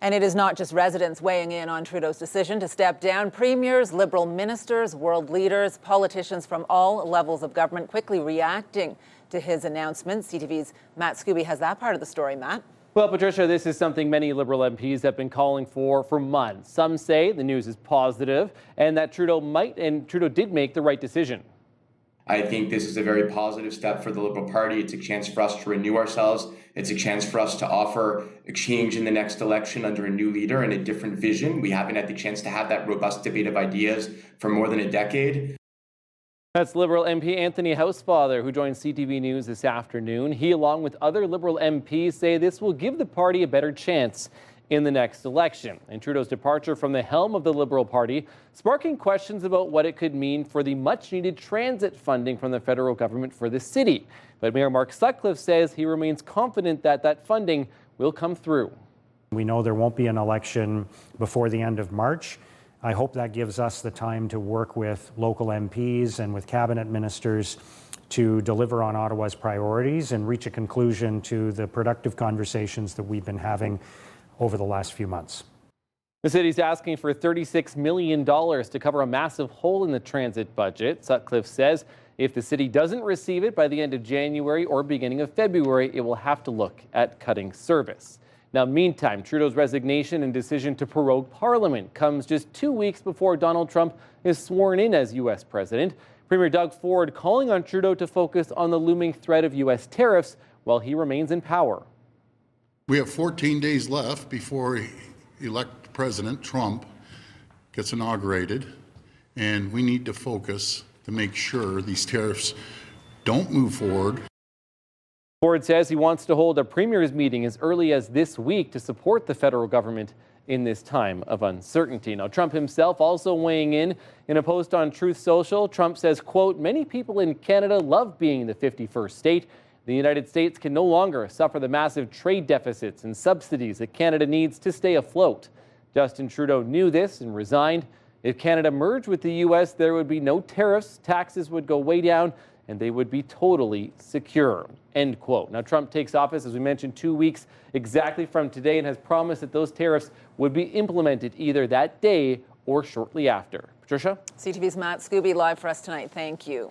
And it is not just residents weighing in on Trudeau's decision to step down. Premiers, Liberal ministers, world leaders, politicians from all levels of government quickly reacting to his announcement. CTV's Matt Skube has that part of the story. Matt? Well, Patricia, this is something many Liberal MPs have been calling for months. Some say the news is positive and that Trudeau did make the right decision. I think this is a very positive step for the Liberal Party. It's a chance for us to renew ourselves. It's a chance for us to offer a change in the next election under a new leader and a different vision. We haven't had the chance to have that robust debate of ideas for more than a decade. That's Liberal MP Anthony Housefather, who joined CTV News this afternoon. He, along with other Liberal MPs, say this will give the party a better chance in the next election. And Trudeau's departure from the helm of the Liberal Party sparking questions about what it could mean for the much-needed transit funding from the federal government for the city. But Mayor Mark Sutcliffe says he remains confident that that funding will come through. We know there won't be an election before the end of March. I hope that gives us the time to work with local MPs and with cabinet ministers to deliver on Ottawa's priorities and reach a conclusion to the productive conversations that we've been having over the last few months. The city's asking for $36 million to cover a massive hole in the transit budget. Sutcliffe says if the city doesn't receive it by the end of January or beginning of February, it will have to look at cutting service. Now, meantime, Trudeau's resignation and decision to prorogue Parliament comes just 2 weeks before Donald Trump is sworn in as U.S. president. Premier Doug Ford calling on Trudeau to focus on the looming threat of U.S. tariffs while he remains in power. We have 14 days left before elect President Trump gets inaugurated, and we need to focus to make sure these tariffs don't move forward. Ford says he wants to hold a premier's meeting as early as this week to support the federal government in this time of uncertainty. Now, Trump himself also weighing in a post on Truth Social. Trump says, quote, "Many people in Canada love being the 51st state. The United States can no longer suffer the massive trade deficits and subsidies that Canada needs to stay afloat." Justin Trudeau knew this and resigned. If Canada merged with the U.S., there would be no tariffs, taxes would go way down, and they would be totally secure, end quote. Now, Trump takes office, as we mentioned, 2 weeks exactly from today and has promised that those tariffs would be implemented either that day or shortly after. Patricia? CTV's Matt Skube live for us tonight. Thank you.